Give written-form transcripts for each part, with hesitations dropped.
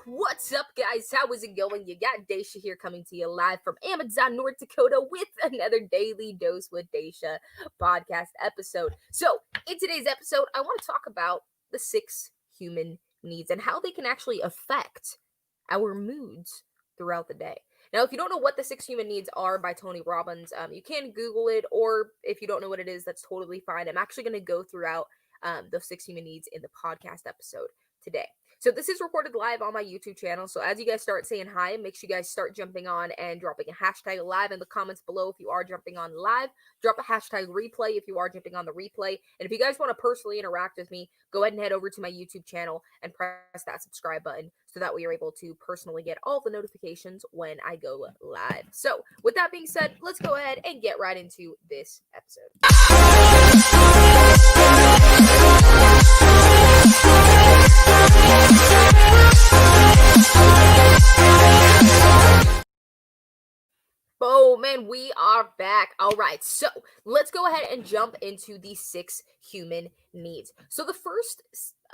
What's up, guys? How is it going? You got Daisha here coming to you live from Amazon, North Dakota with another Daily Dose with Daisha podcast episode. So, in today's episode, I want to talk about the 6 human needs and how they can actually affect our moods throughout the day. Now, if you don't know what the 6 human needs are by Tony Robbins, you can Google it, or if you don't know what it is, that's totally fine. I'm actually going to go throughout those 6 human needs in the podcast episode today. So this is recorded live on my YouTube channel. So as you guys start saying hi, make sure you guys start jumping on and dropping a hashtag live in the comments below if you are jumping on live. Drop a hashtag replay if you are jumping on the replay. And if you guys want to personally interact with me, go ahead and head over to my YouTube channel and press that subscribe button so that way you're able to personally get all the notifications when I go live. So with that being said, let's go ahead and get right into this episode. Oh man, we are back. All right, so let's go ahead and jump into the 6 human needs. So the first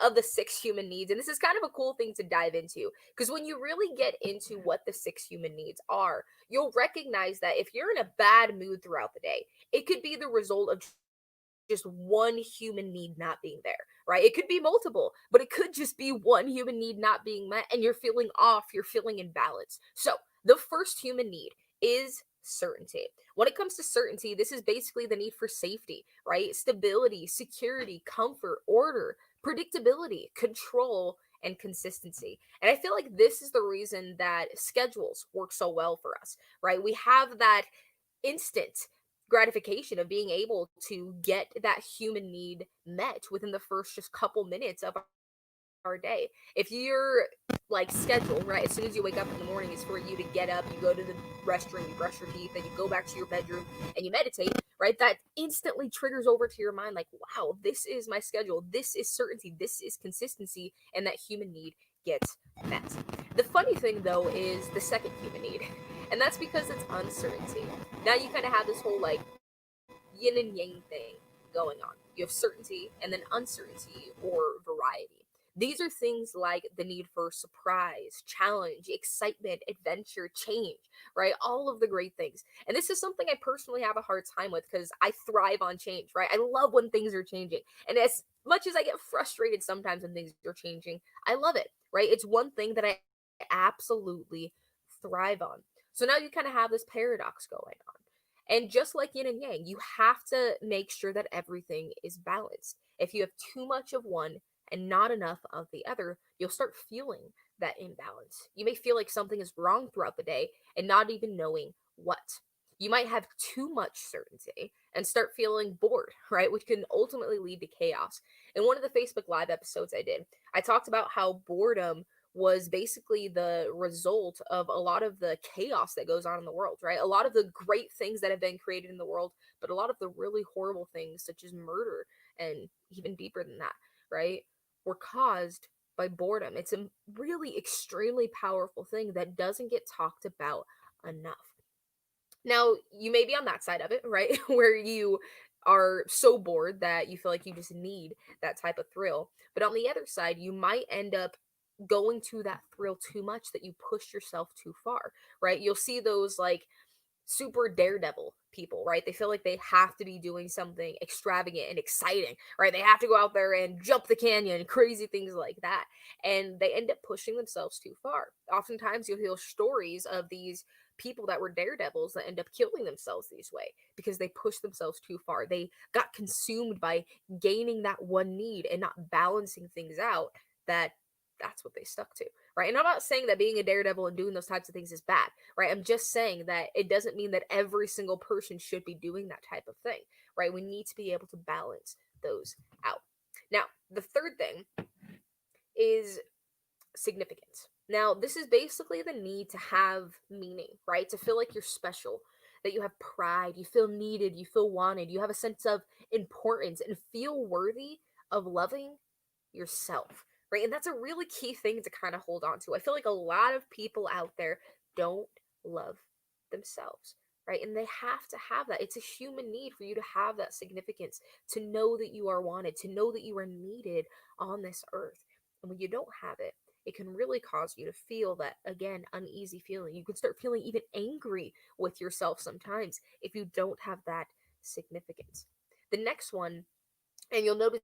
of the 6 human needs, and this is kind of a cool thing to dive into, because when you really get into what the 6 human needs are, you'll recognize that if you're in a bad mood throughout the day, it could be the result of just one human need not being there, right? It could be multiple, but it could just be one human need not being met, and you're feeling off, you're feeling imbalanced. So the first human need is certainty. When it comes to certainty, this is basically the need for safety, right? Stability, security, comfort, order, predictability, control, and consistency. And I feel like this is the reason that schedules work so well for us, right? We have that instant gratification of being able to get that human need met within the first just couple minutes of our day. If your like schedule, right, as soon as you wake up in the morning is for you to get up, you go to the restroom, you brush your teeth, then you go back to your bedroom and you meditate, right? That instantly triggers over to your mind like, wow, this is my schedule, this is certainty, this is consistency, and that human need gets met. The funny thing though is the second human need, and that's because it's uncertainty. Now you kind of have this whole like yin and yang thing going on. You have certainty and then uncertainty or variety. These are things like the need for surprise, challenge, excitement, adventure, change, right? All of the great things. And this is something I personally have a hard time with because I thrive on change, right? I love when things are changing. And as much as I get frustrated sometimes when things are changing, I love it, right? It's one thing that I absolutely thrive on. So now you kind of have this paradox going on. And just like yin and yang, you have to make sure that everything is balanced. If you have too much of one and not enough of the other, you'll start feeling that imbalance. You may feel like something is wrong throughout the day and not even knowing what. You might have too much certainty and start feeling bored, right? Which can ultimately lead to chaos. In one of the Facebook Live episodes I did, I talked about how boredom was basically the result of a lot of the chaos that goes on in the world, right? A lot of the great things that have been created in the world, but a lot of the really horrible things, such as murder and even deeper than that, right, were caused by boredom. It's a really extremely powerful thing that doesn't get talked about enough. Now, you may be on that side of it, right? Where you are so bored that you feel like you just need that type of thrill. But on the other side, you might end up going to that thrill too much that you push yourself too far, right? You'll see those like super daredevil people, right? They feel like they have to be doing something extravagant and exciting, right? They have to go out there and jump the canyon, crazy things like that. And they end up pushing themselves too far. Oftentimes you'll hear stories of these people that were daredevils that end up killing themselves this way because they pushed themselves too far. They got consumed by gaining that one need and not balancing things out, that's what they stuck to, right? And I'm not saying that being a daredevil and doing those types of things is bad, right? I'm just saying that it doesn't mean that every single person should be doing that type of thing, right? We need to be able to balance those out. Now, the third thing is significance. Now, this is basically the need to have meaning, right? To feel like you're special, that you have pride, you feel needed, you feel wanted, you have a sense of importance, and feel worthy of loving yourself, right? And that's a really key thing to kind of hold on to. I feel like a lot of people out there don't love themselves, right? And they have to have that. It's a human need for you to have that significance, to know that you are wanted, to know that you are needed on this earth. And when you don't have it, it can really cause you to feel that, again, uneasy feeling. You can start feeling even angry with yourself sometimes if you don't have that significance. The next one, and you'll notice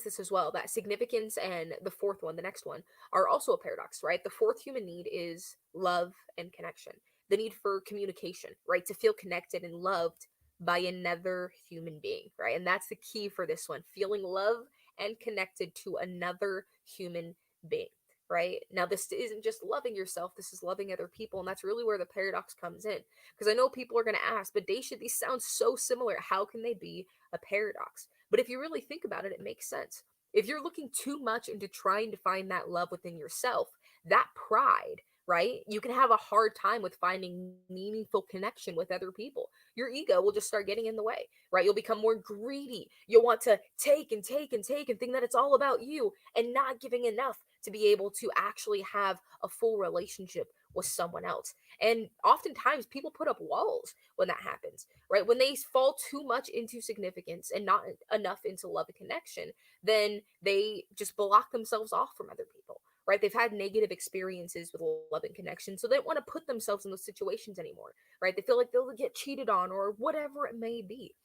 this as well, that significance and the fourth one, the next one, are also a paradox, right? The fourth human need is love and connection, the need for communication, right? To feel connected and loved by another human being, right? And that's the key for this one, feeling love and connected to another human being. Right now, this isn't just loving yourself, this is loving other people. And that's really where the paradox comes in. Because I know people are going to ask, but Daisha, these sound so similar. How can they be a paradox? But if you really think about it, it makes sense. If you're looking too much into trying to find that love within yourself, that pride, right? You can have a hard time with finding meaningful connection with other people. Your ego will just start getting in the way, right? You'll become more greedy. You'll want to take and take and take and think that it's all about you and not giving enough to be able to actually have a full relationship with someone else. And oftentimes people put up walls when that happens, right? When they fall too much into significance and not enough into love and connection, then they just block themselves off from other people, right? They've had negative experiences with love and connection, so they don't want to put themselves in those situations anymore, right? They feel like they'll get cheated on or whatever it may be.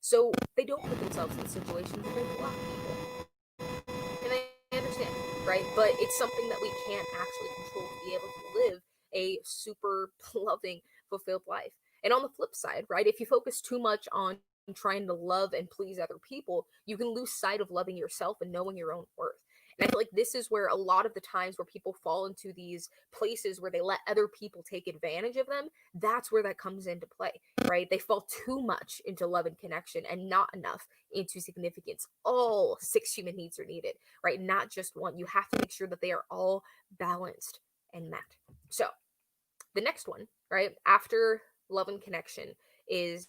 So they don't put themselves in situations and they block people. And I understand, right? But it's something that we can't actually control to be able to live a super loving, fulfilled life. And on the flip side, right, if you focus too much on trying to love and please other people, you can lose sight of loving yourself and knowing your own worth. And I feel like this is where a lot of the times where people fall into these places where they let other people take advantage of them, that's where that comes into play, right? They fall too much into love and connection and not enough into significance. All six human needs are needed, right? Not just one. You have to make sure that they are all balanced and met. So, the next one, right, after love and connection is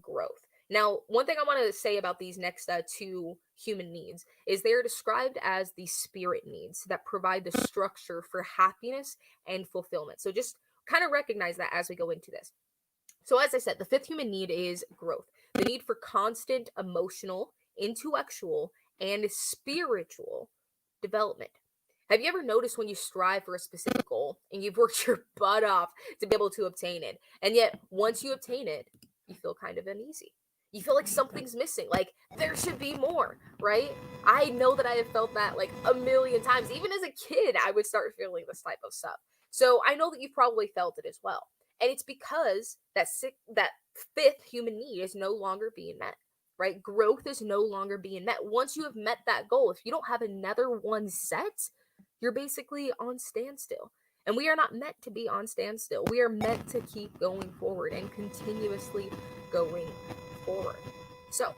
growth. Now, one thing I want to say about these next two human needs is they are described as the spirit needs that provide the structure for happiness and fulfillment. So just kind of recognize that as we go into this. So, as I said, the fifth human need is growth, the need for constant emotional, intellectual, and spiritual development. Have you ever noticed when you strive for a specific goal and you've worked your butt off to be able to obtain it, and yet once you obtain it, you feel kind of uneasy? You feel like something's missing, like there should be more, right? I know that I have felt that like a million times. Even as a kid, I would start feeling this type of stuff. So I know that you've probably felt it as well. And it's because that fifth human need is no longer being met, right? Growth is no longer being met. Once you have met that goal, if you don't have another one set, you're basically on standstill. And we are not meant to be on standstill. We are meant to keep going forward and continuously going forward. So,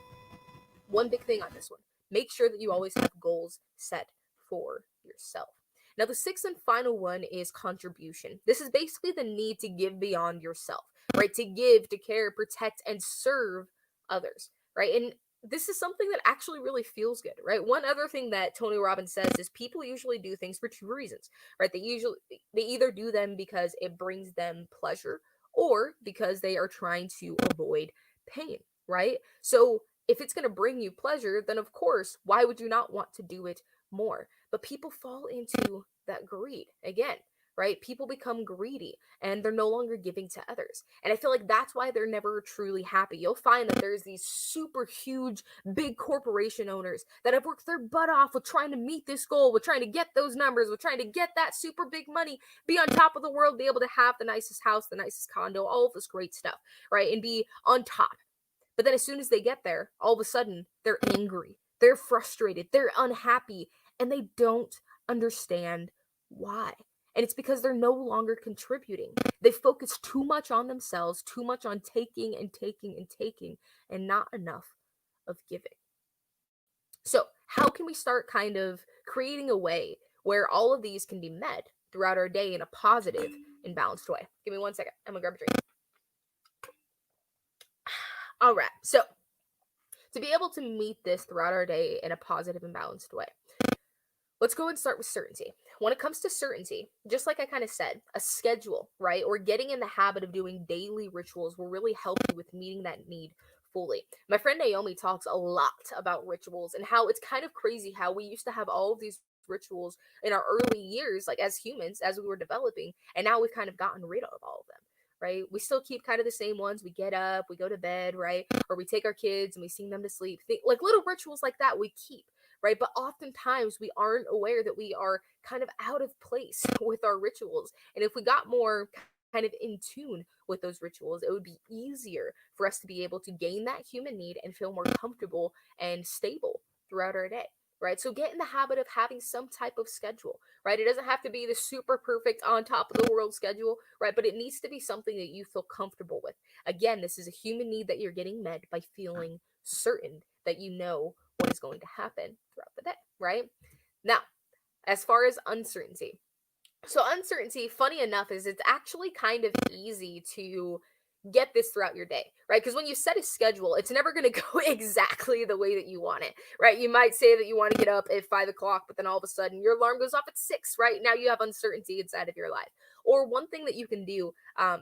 one big thing on this one, make sure that you always have goals set for yourself. Now, the sixth and final one is contribution. This is basically the need to give beyond yourself, right? To give, to care, protect, and serve others, right? And this is something that actually really feels good, right? One other thing that Tony Robbins says is people usually do things for two reasons, right? They either do them because it brings them pleasure or because they are trying to avoid pain, right? So if it's going to bring you pleasure, then of course, why would you not want to do it more? But people fall into that greed again, right? People become greedy and they're no longer giving to others. And I feel like that's why they're never truly happy. You'll find that there's these super huge, big corporation owners that have worked their butt off with trying to meet this goal, with trying to get those numbers, with trying to get that super big money, be on top of the world, be able to have the nicest house, the nicest condo, all of this great stuff, right? And be on top. But then as soon as they get there, all of a sudden they're angry, they're frustrated, they're unhappy, and they don't understand why. And it's because they're no longer contributing. They focus too much on themselves, too much on taking and taking and taking, and not enough of giving. So, how can we start kind of creating a way where all of these can be met throughout our day in a positive and balanced way? Give me 1 second. I'm gonna grab a drink. All right. So, to be able to meet this throughout our day in a positive and balanced way, let's go and start with certainty. When it comes to certainty, just like I kind of said, a schedule, right, or getting in the habit of doing daily rituals will really help you with meeting that need fully. My friend Naomi talks a lot about rituals and how it's kind of crazy how we used to have all of these rituals in our early years, like as humans, as we were developing, and now we've kind of gotten rid of all of them. Right? We still keep kind of the same ones. We get up, we go to bed, right? Or we take our kids and we sing them to sleep. Like little rituals like that we keep, right? But oftentimes we aren't aware that we are kind of out of place with our rituals. And if we got more kind of in tune with those rituals, it would be easier for us to be able to gain that human need and feel more comfortable and stable throughout our day. Right. So get in the habit of having some type of schedule, right? It doesn't have to be the super perfect on top of the world schedule, right? But it needs to be something that you feel comfortable with. Again, this is a human need that you're getting met by feeling certain that you know what is going to happen throughout the day, right? Now, as far as uncertainty, so uncertainty, funny enough, is it's actually kind of easy to get this throughout your day, right? Because when you set a schedule, it's never going to go exactly the way that you want it, right? You might say that you want to get up at 5 o'clock, but then all of a sudden your alarm goes off at 6, right? Now you have uncertainty inside of your life. Or one thing that you can do,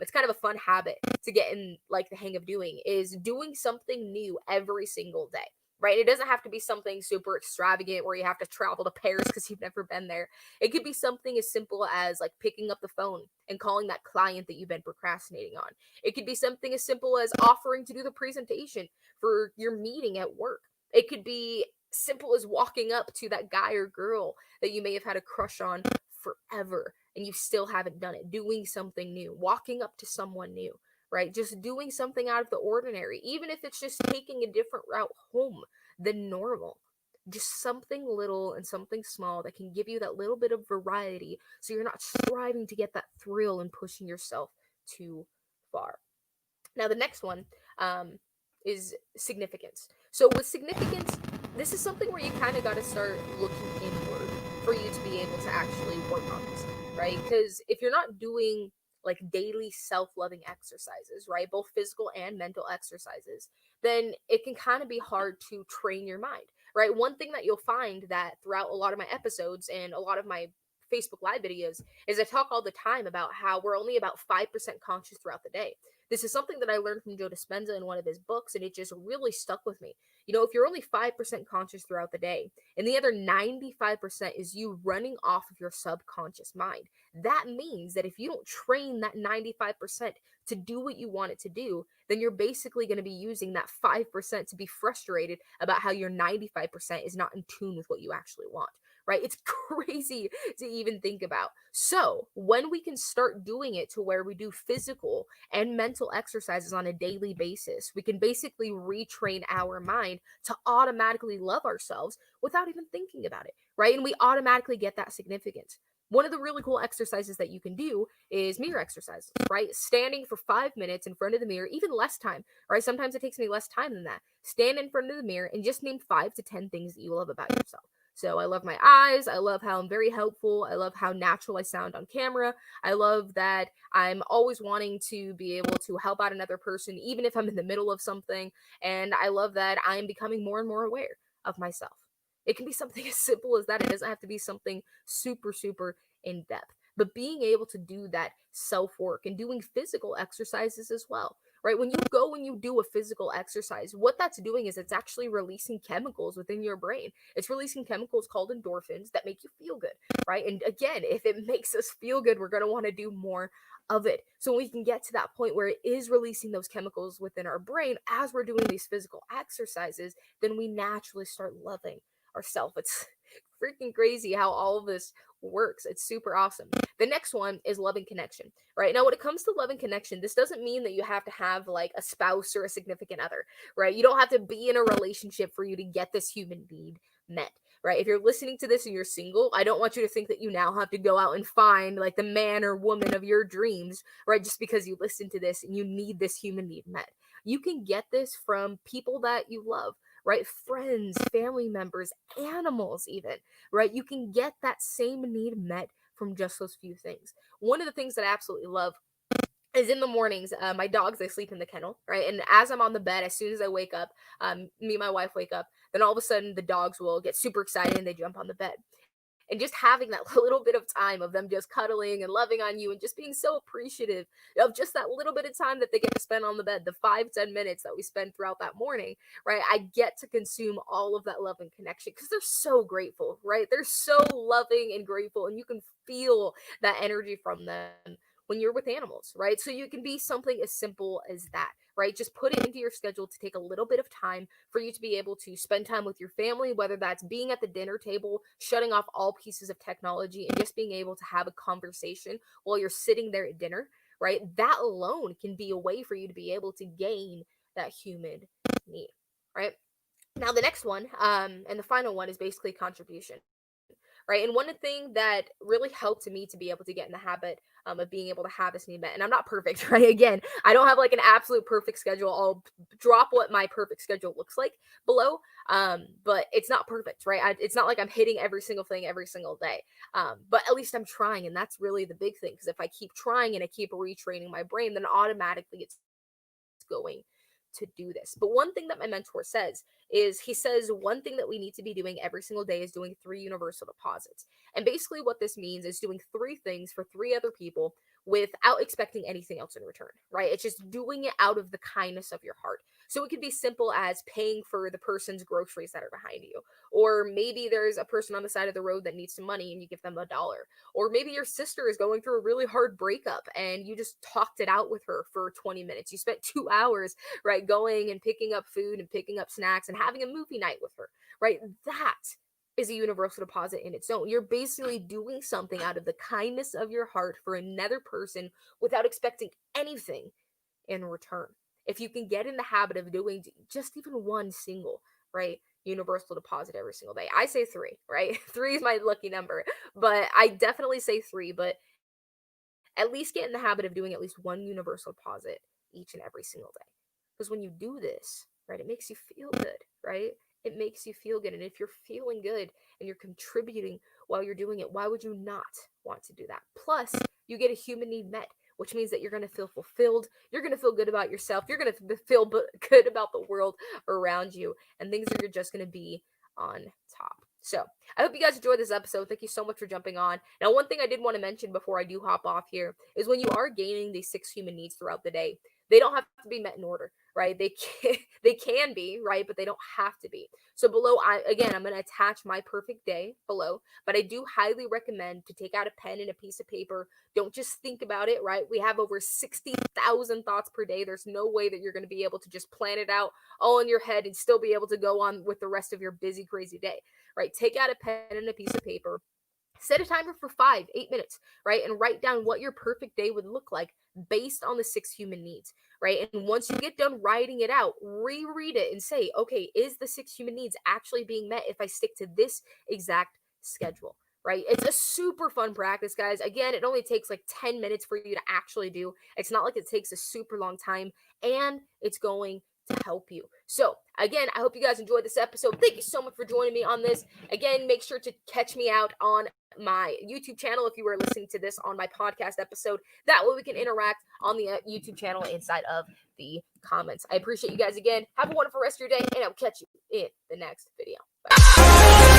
it's kind of a fun habit to get in like the hang of doing, is doing something new every single day. Right? It doesn't have to be something super extravagant where you have to travel to Paris because you've never been there. It could be something as simple as like picking up the phone and calling that client that you've been procrastinating on. It could be something as simple as offering to do the presentation for your meeting at work. It could be simple as walking up to that guy or girl that you may have had a crush on forever and you still haven't done it. Doing something new, walking up to someone new, right? Just doing something out of the ordinary, even if it's just taking a different route home than normal. Just something little and something small that can give you that little bit of variety so you're not striving to get that thrill and pushing yourself too far. Now, the next one is significance. So, with significance, this is something where you kind of got to start looking inward for you to be able to actually work on this, right? Because if you're not doing like daily self loving exercises, right, both physical and mental exercises, then it can kind of be hard to train your mind, right? One thing that you'll find that throughout a lot of my episodes and a lot of my Facebook Live videos is I talk all the time about how we're only about 5% conscious throughout the day. This is something that I learned from Joe Dispenza in one of his books, and it just really stuck with me. You know, if you're only 5% conscious throughout the day, and the other 95% is you running off of your subconscious mind, that means that if you don't train that 95% to do what you want it to do, then you're basically going to be using that 5% to be frustrated about how your 95% is not in tune with what you actually want, right? It's crazy to even think about. So, when we can start doing it to where we do physical and mental exercises on a daily basis, we can basically retrain our mind to automatically love ourselves without even thinking about it, right? And we automatically get that significance. One of the really cool exercises that you can do is mirror exercises, right? Standing for 5 minutes in front of the mirror, even less time, right? Sometimes it takes me less time than that. Stand in front of the mirror and just name 5 to 10 things that you love about yourself. So I love my eyes. I love how I'm very helpful. I love how natural I sound on camera. I love that I'm always wanting to be able to help out another person, even if I'm in the middle of something. And I love that I'm becoming more and more aware of myself. It can be something as simple as that. It doesn't have to be something super, super in depth. But being able to do that self work and doing physical exercises as well, right? When you go and you do a physical exercise, what that's doing is it's actually releasing chemicals within your brain. It's releasing chemicals called endorphins that make you feel good, right? And again, if it makes us feel good, we're going to want to do more of it. So we can get to that point where it is releasing those chemicals within our brain as we're doing these physical exercises, then we naturally start loving ourselves. It's freaking crazy how all of this works. It's super awesome. The next one is love and connection, right? Now, when it comes to love and connection, this doesn't mean that you have to have like a spouse or a significant other, right? You don't have to be in a relationship for you to get this human need met, right? If you're listening to this and you're single, I don't want you to think that you now have to go out and find like the man or woman of your dreams, right? Just because you listen to this and you need this human need met. You can get this from people that you love, right? Friends, family members, animals, even, right? You can get that same need met from just those few things. One of the things that I absolutely love is in the mornings, my dogs, they sleep in the kennel, right? And as I'm on the bed, as soon as I wake up, me and my wife wake up, then all of a sudden the dogs will get super excited and they jump on the bed. And just having that little bit of time of them just cuddling and loving on you and just being so appreciative of just that little bit of time that they get to spend on the bed, the 5-10 minutes that we spend throughout that morning, right? I get to consume all of that love and connection because they're so grateful, right? They're so loving and grateful, and you can feel that energy from them when you're with animals, right? So you can be something as simple as that, right? Just put it into your schedule to take a little bit of time for you to be able to spend time with your family, whether that's being at the dinner table, shutting off all pieces of technology, and just being able to have a conversation while you're sitting there at dinner, right? That alone can be a way for you to be able to gain that human need, right? Now, the next one, and the final one, is basically contribution, right? And one thing that really helped me to be able to get in the habit of being able to have this need met, and I'm not perfect, right? Again, I don't have like an absolute perfect schedule. I'll drop what my perfect schedule looks like below, but it's not perfect, right? It's not like I'm hitting every single thing every single day, but at least I'm trying, and that's really the big thing. Because if I keep trying and I keep retraining my brain, then automatically it's going to do this. But one thing that my mentor says is, he says one thing that we need to be doing every single day is doing 3 universal deposits. And basically what this means is doing 3 things for 3 other people without expecting anything else in return, right? It's just doing it out of the kindness of your heart. So it could be simple as paying for the person's groceries that are behind you. Or maybe there's a person on the side of the road that needs some money and you give them $1. Or maybe your sister is going through a really hard breakup and you just talked it out with her for 20 minutes. You spent 2 hours, right, going and picking up food and picking up snacks and having a movie night with her, right? That is a universal deposit in its own. You're basically doing something out of the kindness of your heart for another person without expecting anything in return. If you can get in the habit of doing just even one single, right, universal deposit every single day. I say 3, right? 3 is my lucky number, but I definitely say 3, but at least get in the habit of doing at least one universal deposit each and every single day. Because when you do this, right, it makes you feel good, right? It makes you feel good. And if you're feeling good and you're contributing while you're doing it, why would you not want to do that? Plus, you get a human need met, which means that you're going to feel fulfilled. You're going to feel good about yourself. You're going to feel good about the world around you. And things are just going to be on top. So I hope you guys enjoyed this episode. Thank you so much for jumping on. Now, one thing I did want to mention before I do hop off here is when you are gaining these 6 human needs throughout the day, they don't have to be met in order, right? They can be, right, but they don't have to be. So below, I'm going to attach my perfect day below, but I do highly recommend to take out a pen and a piece of paper. Don't just think about it, right? We have over 60,000 thoughts per day. There's no way that you're going to be able to just plan it out all in your head and still be able to go on with the rest of your busy, crazy day, right? Take out a pen and a piece of paper. Set a timer for 5-8 minutes, right? And write down what your perfect day would look like based on the 6 human needs, right? And once you get done writing it out, reread it and say, okay, is the 6 human needs actually being met if I stick to this exact schedule, right? It's a super fun practice, guys. Again, it only takes like 10 minutes for you to actually do. It's not like it takes a super long time, and it's going to help you. So again, I hope you guys enjoyed this episode. Thank you so much for joining me on this. Again, make sure to catch me out on my YouTube channel if you were listening to this on my podcast episode. That way we can interact on the YouTube channel inside of the comments. I appreciate you guys again. Have a wonderful rest of your day, and I'll catch you in the next video. Bye.